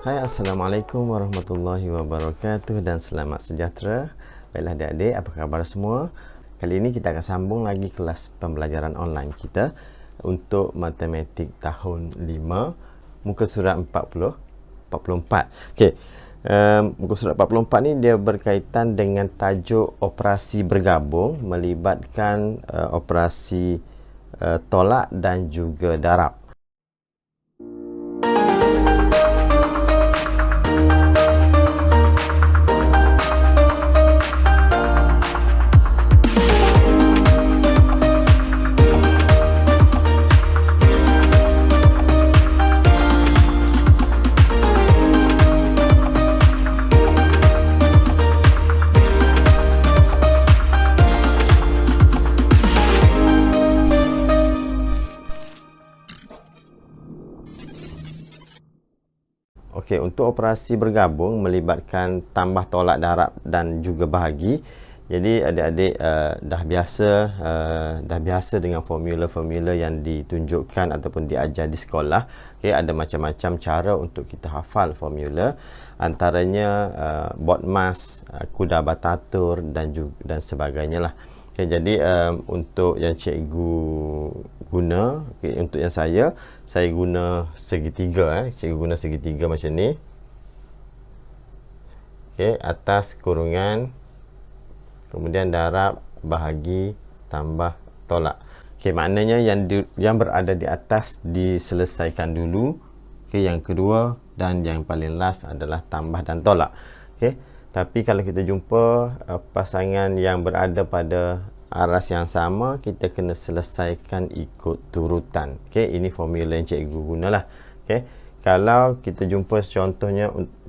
Hai, Assalamualaikum warahmatullahi wabarakatuh dan selamat sejahtera. Baiklah adik-adik, apa khabar semua? Kali ini kita akan sambung lagi kelas pembelajaran online kita untuk matematik tahun 5, muka surat 44. Okey. Muka surat 44 ni dia berkaitan dengan tajuk operasi bergabung melibatkan operasi tolak dan juga darab. Okey, untuk operasi bergabung melibatkan tambah, tolak, darab dan juga bahagi. Jadi adik-adik dah biasa dengan formula-formula yang ditunjukkan ataupun diajar di sekolah. Okey, ada macam-macam cara untuk kita hafal formula. Antaranya BODMAS, Kudabatatur dan sebagainya lah. Okay, jadi untuk yang cikgu guna, okay, untuk yang saya guna segitiga. Cikgu guna segitiga macam ni. Okay, atas kurungan, kemudian darab, bahagi, tambah, tolak. Okay, maknanya yang berada di atas diselesaikan dulu. Okay, yang kedua dan yang paling last adalah tambah dan tolak. Okay. Tapi kalau kita jumpa pasangan yang berada pada aras yang sama, kita kena selesaikan ikut turutan. Okey, ini formula yang cikgu gunalah. Okey. Kalau kita jumpa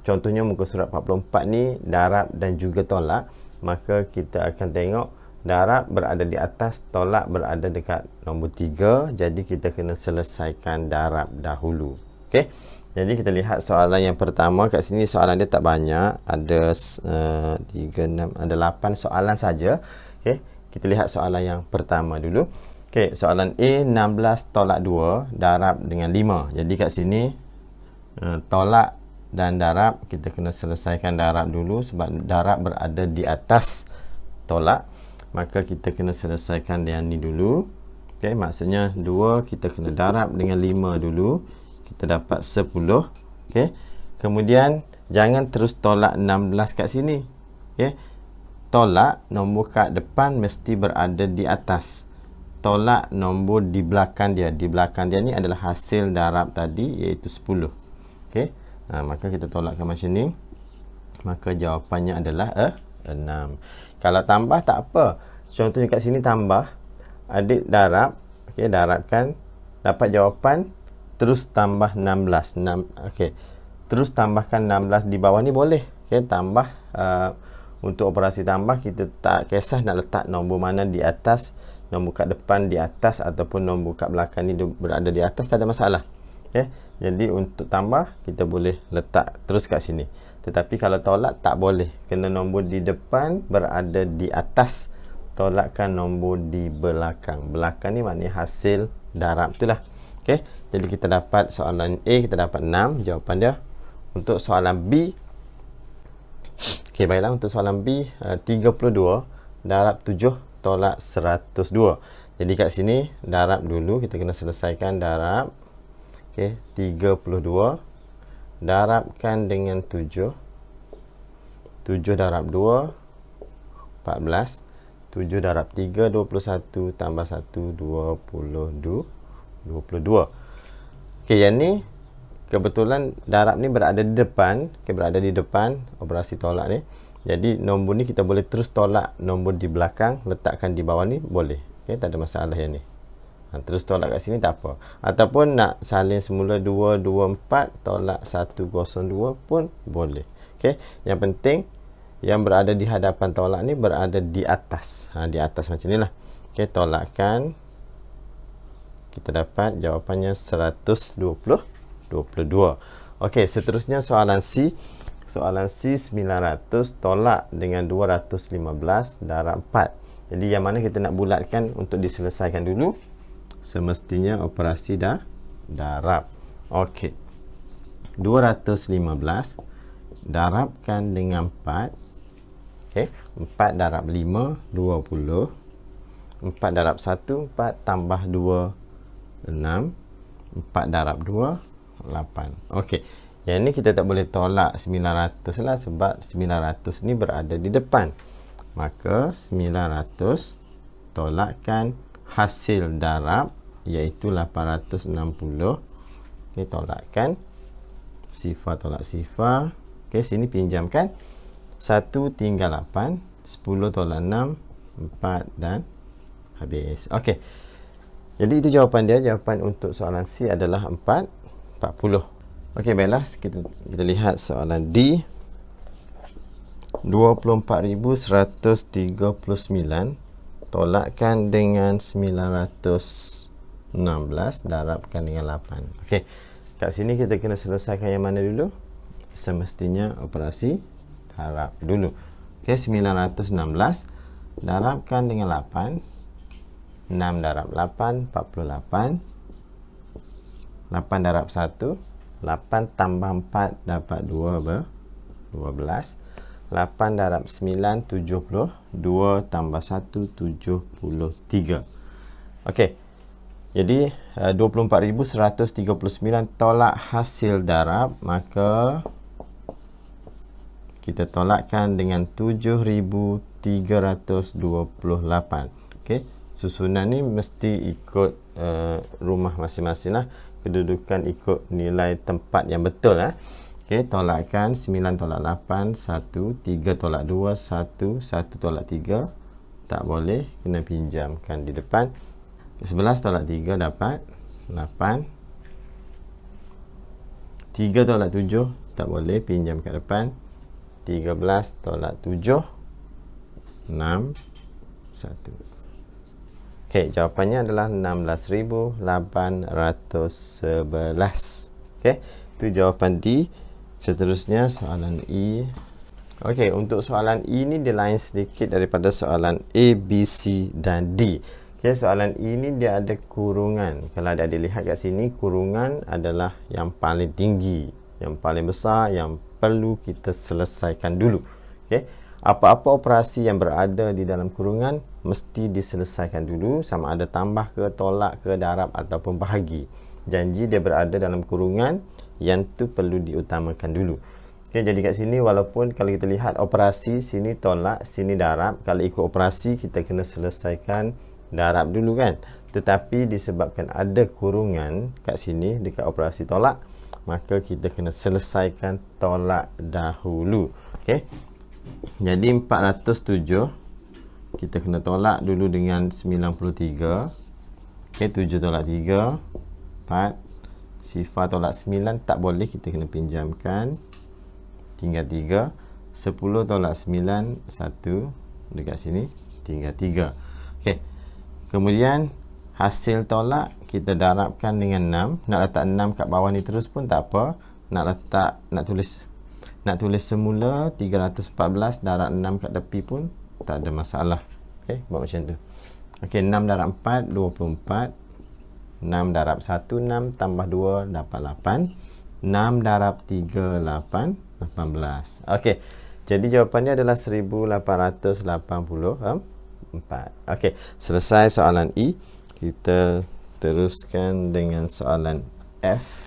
contohnya muka surat 44 ni darab dan juga tolak, maka kita akan tengok darab berada di atas, tolak berada dekat nombor 3. Jadi kita kena selesaikan darab dahulu. Okey. Jadi kita lihat soalan yang pertama. Kat sini soalan dia tak banyak. Ada 3, 6, ada 8 soalan saja. Okey, kita lihat soalan yang pertama dulu. Okey, soalan A, 16 tolak 2 darab dengan 5. Jadi kat sini tolak dan darab kita kena selesaikan darab dulu sebab darab berada di atas tolak. Maka kita kena selesaikan yang ni dulu. Okey, maksudnya 2 kita kena darab dengan 5 dulu. Kita dapat 10. Okey. Kemudian jangan terus tolak 16 kat sini. Okey. Tolak nombor kat depan mesti berada di atas. Tolak nombor di belakang dia. Di belakang dia ni adalah hasil darab tadi, iaitu 10. Okey. Maka kita tolakkan macam ni. Maka jawapannya adalah 6. Kalau tambah tak apa. Contohnya kat sini tambah. Adik darab. Okey, darabkan. Dapat jawapan. Terus tambah 16. Okey. Terus tambahkan 16 di bawah ni boleh. Okey, tambah untuk operasi tambah kita tak kisah nak letak nombor mana di atas, nombor kat depan di atas ataupun nombor kat belakang ni berada di atas, tak ada masalah. Okey. Jadi untuk tambah kita boleh letak terus kat sini. Tetapi kalau tolak tak boleh. Kena nombor di depan berada di atas, tolakkan nombor di belakang. Belakang ni maknanya hasil darab itulah. Okey. Jadi kita dapat soalan A, kita dapat 6 jawapan dia. Untuk soalan B, okey, baiklah, untuk soalan B 32 darab 7 tolak 102. Jadi kat sini darab dulu, kita kena selesaikan darab. Okey, 32 darabkan dengan 7. 7 darab 2 14. 7 darab 3 21 tambah 1 22. Okey, yang ni kebetulan darab ni berada di depan. Okey, berada di depan operasi tolak ni. Jadi nombor ni kita boleh terus tolak nombor di belakang, letakkan di bawah ni boleh. Okey, tak ada masalah yang ni. Terus tolak kat sini tak apa. Ataupun nak salin semula 2 2 4 tolak 102 pun boleh. Okey, yang penting yang berada di hadapan tolak ni berada di atas. Di atas macam ni lah. Okey, tolakkan. Kita dapat jawapannya 122. Okey, seterusnya soalan C. Soalan C 900 tolak dengan 215 darab 4. Jadi yang mana kita nak bulatkan untuk diselesaikan dulu? Semestinya operasi darab. Okey. 215 darabkan dengan 4. Okey, 4 darab 5 20. 4 darab 1 4 tambah 2 6. 4 darab 2 8. Okey, yang ni kita tak boleh tolak 900 lah, sebab 900 ni berada di depan. Maka 900 tolakkan hasil darab, iaitu 860. Okey, tolakkan sifar tolak sifar. Okey, sini pinjamkan 1 tinggal 8, 10 tolak 6 4 dan habis. Okey, jadi itu jawapan dia. Jawapan untuk soalan C adalah 40. Okey, baiklah, kita lihat soalan D. 24,139 tolakkan dengan 916 darabkan dengan 8. Okey, kat sini kita kena selesaikan yang mana dulu? Semestinya operasi darab dulu. Okey, 916 darabkan dengan 8. 6 darab 8 48. 8 darab 1 8 tambah 4 dapat 12. 8 darab 9 70. 2 tambah 1 73. Okey, jadi 24,139 tolak hasil darab, maka kita tolakkan dengan 7,328. Okey, susunan ni mesti ikut rumah masing-masing lah. Kedudukan ikut nilai tempat yang betul lah. Okey, tolakkan 9 tolak 8 1, 3 tolak 2 1, 1 tolak 3 tak boleh, kena pinjamkan di depan. 11 tolak 3 dapat 8. 3 tolak 7 tak boleh, pinjam kat depan. 13 tolak 7 6 1. Okey, jawapannya adalah 16,811. Okey, itu jawapan D. Seterusnya soalan E. Okey, untuk soalan E ni dia lain sedikit daripada soalan A, B, C dan D. Okey, soalan E ni dia ada kurungan. Kalau ada dilihat kat sini, kurungan adalah yang paling tinggi, yang paling besar, yang perlu kita selesaikan dulu. Okey, apa-apa operasi yang berada di dalam kurungan mesti diselesaikan dulu, sama ada tambah ke, tolak ke, darab ataupun bahagi. Janji dia berada dalam kurungan, yang tu perlu diutamakan dulu. Okey, jadi kat sini walaupun kalau kita lihat operasi, sini tolak, sini darab, kalau ikut operasi kita kena selesaikan darab dulu kan. Tetapi disebabkan ada kurungan kat sini dekat operasi tolak, maka kita kena selesaikan tolak dahulu. Okey, jadi 407 kita kena tolak dulu dengan 93. Okey, 7 tolak 3 4. Sifar tolak 9 tak boleh, kita kena pinjamkan. Tinggal 3. 10 tolak 9 1. Dekat sini tinggal 3. Okey, kemudian hasil tolak kita darabkan dengan 6. Nak letak 6 kat bawah ni terus pun tak apa. Nak tulis semula 314 darab 6 kat tepi pun tak ada masalah. Okey, buat macam tu. Okey, 6 darab 4 24. 6 darab 1 6 tambah 2 dapat 8. 6 darab 3 8 18. Okey, jadi jawapannya adalah 1884. Okey, selesai soalan E. Kita teruskan dengan soalan F.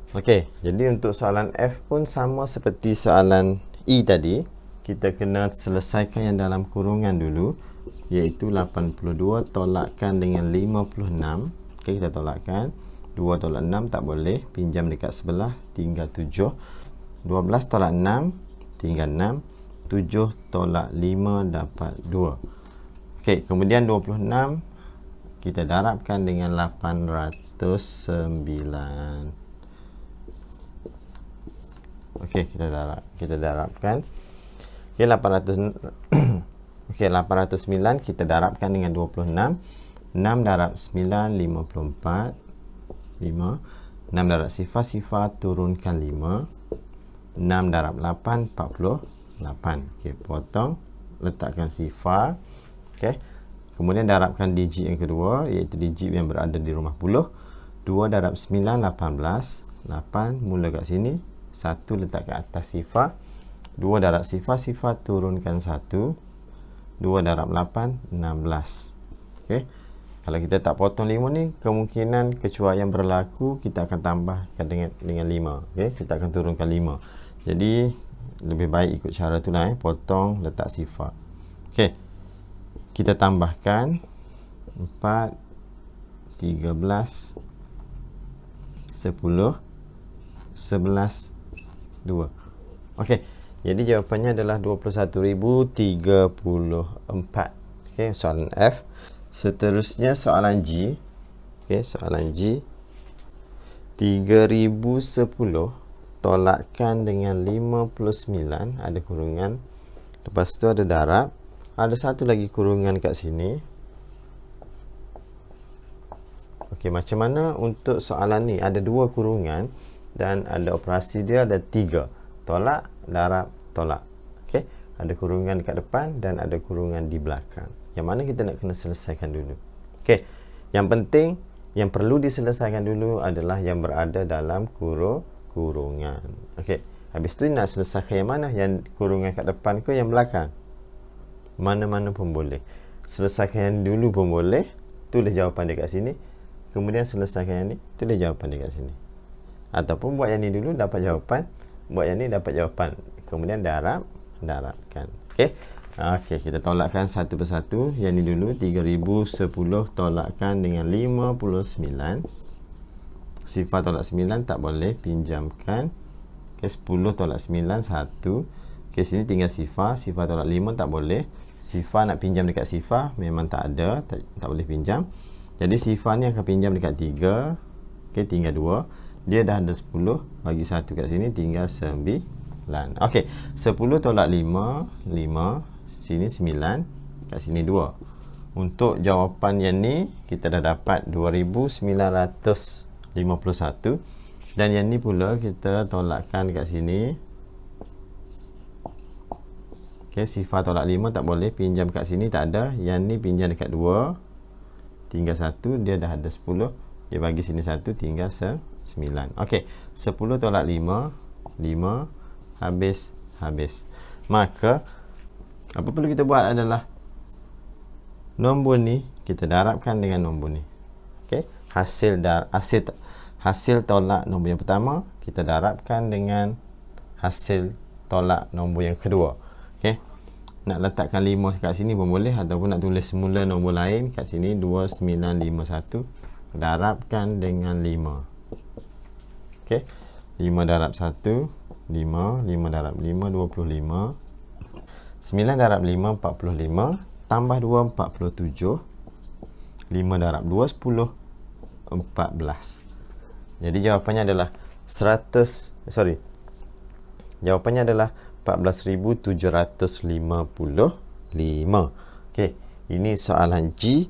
Okey, jadi untuk soalan F pun sama seperti soalan E tadi. Kita kena selesaikan yang dalam kurungan dulu, iaitu 82 tolakkan dengan 56. Okey, kita tolakkan. 2 tolak 6 tak boleh, pinjam dekat sebelah, tinggal 7. 12 tolak 6 tinggal 6. 7 tolak 5 dapat 2. Okey, kemudian 26 kita darabkan dengan 809. Okey, kita darabkan. Okey, 800. Okey, 809 kita darabkan dengan 26. 6 darab 9 54. 5. 6 darab sifar, sifar turunkan 5. 6 darab 8, 48. Okey, potong, letakkan sifar. Okey. Kemudian darabkan digit yang kedua, iaitu digit yang berada di rumah puluh. 2 darab 9, 18. 8 mula kat sini. 1 letak kat atas sifar. 2 darab sifar, sifar turunkan 1. 2 darab 8, 16. Okey. Kalau kita tak potong 5 ni, kemungkinan kecuaian berlaku, kita akan tambahkan dengan 5. Okey, kita akan turunkan 5. Jadi lebih baik ikut cara tu lah, potong, letak sifar. Okey. Kita tambahkan 4, 13, 10, 11, 2. Okey. Jadi jawapannya adalah 21,034. Okey, soalan F. Seterusnya soalan G. Okey, soalan G. 3010 tolakkan dengan 59, ada kurungan. Lepas tu ada darab. Ada satu lagi kurungan kat sini. Okey, macam mana untuk soalan ni? Ada 2 kurungan dan ada operasi dia ada 3. Tolak, darab, tolak. Okey, ada kurungan kat depan dan ada kurungan di belakang. Yang mana kita nak kena selesaikan dulu. Okey, yang penting, yang perlu diselesaikan dulu adalah yang berada dalam kurungan. Okey, habis tu nak selesaikan yang mana? Yang kurungan kat depan ke yang belakang? Mana-mana pun boleh. Selesaikan yang dulu pun boleh. Tulis jawapan dia kat sini. Kemudian selesaikan yang ni, tulis jawapan dia kat sini. Ataupun buat yang ni dulu, dapat jawapan. Buat yang ni, dapat jawapan. Kemudian darabkan. Okey. Okey, kita tolakkan satu persatu. Yang ni dulu, 3010 tolakkan dengan 59. Sifar tolak 9 tak boleh, pinjamkan. Okey, 10 tolak 9, 1. Okey, sini tinggal sifar. Sifar tolak 5 tak boleh. Sifar nak pinjam dekat sifar memang tak ada, tak boleh pinjam. Jadi sifar ni akan pinjam dekat 3. Okey, tinggal 2. Dia dah ada 10, bagi 1 kat sini tinggal 9. Okey, 10 tolak 5, 5. Sini 9, kat sini 2. Untuk jawapan yang ni kita dah dapat 2951. Dan yang ni pula kita tolakkan kat sini. Okey, sifar tolak 5 tak boleh, pinjam kat sini tak ada. Yang ni pinjam dekat 2. Tinggal 1, dia dah ada 10. Dia bagi sini 1, tinggal 9. Okey, 10 tolak 5, 5. Habis. Maka apa perlu kita buat adalah nombor ni kita darabkan dengan nombor ni. Okey, hasil tolak nombor yang pertama kita darabkan dengan hasil tolak nombor yang kedua. Okey, nak letakkan 5 kat sini pun boleh, ataupun nak tulis semula nombor lain kat sini 2951 darabkan dengan 5. Okey, 5 darab 1 5, 5 darab 5 25. 9 darab 5 45, tambah 2 47. 5 darab 2 10, 14. Jadi jawapannya adalah jawapannya adalah 14,755. Okey, ini soalan G.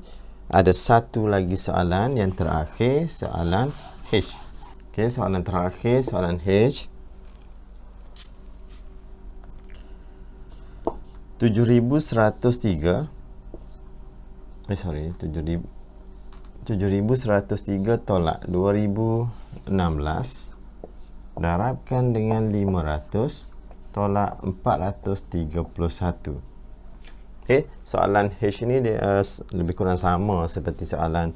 Ada satu lagi soalan yang terakhir, soalan H. Okey, soalan terakhir, soalan H. 7,103 tolak 2016 darabkan dengan 500 tolak 431. Okey, soalan H ni dia lebih kurang sama seperti soalan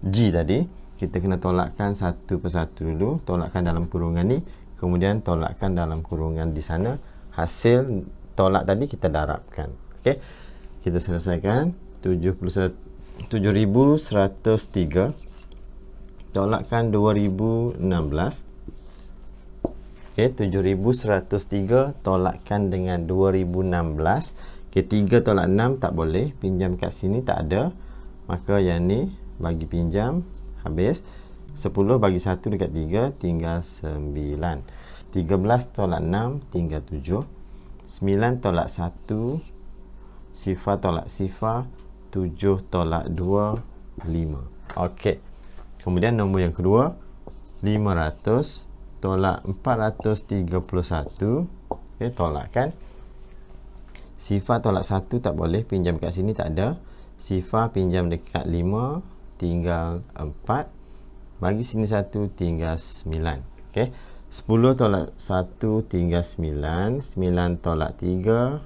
G tadi. Kita kena tolakkan satu persatu dulu. Tolakkan dalam kurungan ni, kemudian tolakkan dalam kurungan di sana. Hasil tolak tadi kita darabkan. Okey, kita selesaikan. 7,103 tolakkan 2016. Okey, 7,103 tolakkan dengan 2016. Okey, 3 tolak 6 tak boleh, pinjam kat sini tak ada, maka yang ni bagi pinjam. Habis. 10 bagi 1 dekat 3, tinggal 9. 13 tolak 6 tinggal 7. 9 tolak 1, sifar tolak sifar, 7 tolak 2, 5. Okey. Kemudian nombor yang kedua, 500 tolak 431. Okey, tolak kan. Sifar tolak 1 tak boleh, pinjam kat sini tak ada. Sifar pinjam dekat 5, tinggal 4. Bagi sini 1, tinggal 9. Okey. 10 tolak 1 tinggal 9. 9 tolak 3,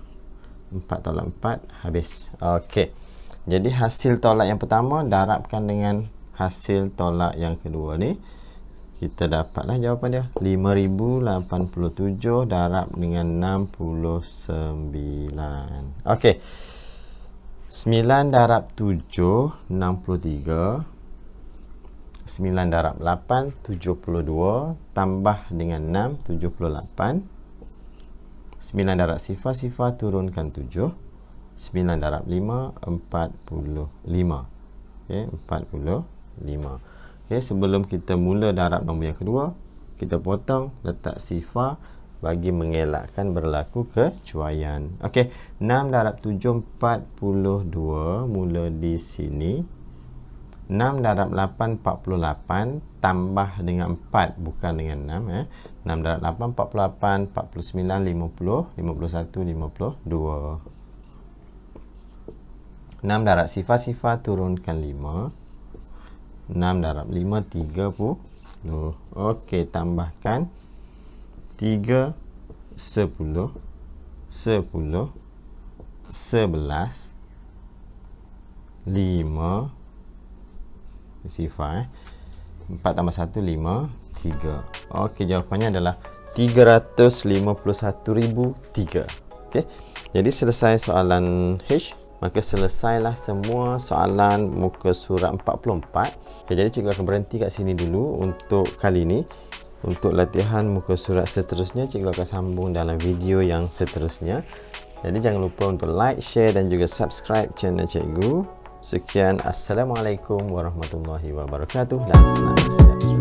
4 tolak 4, habis. Okey. Jadi hasil tolak yang pertama darabkan dengan hasil tolak yang kedua ni, kita dapatlah jawapan dia. 5087 darab dengan 69. Okey. 9 darab 7, 63. 9 darab 8, 72. Tambah dengan 6, 78. 9 darab sifar turunkan 7. 9 darab 5, 45. Okey, 45. Okey, sebelum kita mula darab nombor yang kedua, kita potong, letak sifar bagi mengelakkan berlaku kecuaian. Okey, 6 darab 7, 42, mula di sini. 6 darab 8, 48, tambah dengan 4, bukan dengan 6. 6 darab 8, 48, 49, 50, 51, 52. 6 darab sifar turunkan 5. 6 darab 5, 30. Okey, tambahkan 3, 10, 10, 11, 5 sifar 4 tambah 1, 5, 3. Okey, jawapannya adalah 351,003. Okey. Jadi selesai soalan H. Maka selesailah semua soalan muka surat 44. Okay, jadi cikgu akan berhenti kat sini dulu untuk kali ini. Untuk latihan muka surat seterusnya, cikgu akan sambung dalam video yang seterusnya. Jadi jangan lupa untuk like, share dan juga subscribe channel cikgu. Sekian, Assalamualaikum warahmatullahi wabarakatuh dan selamat sejahtera.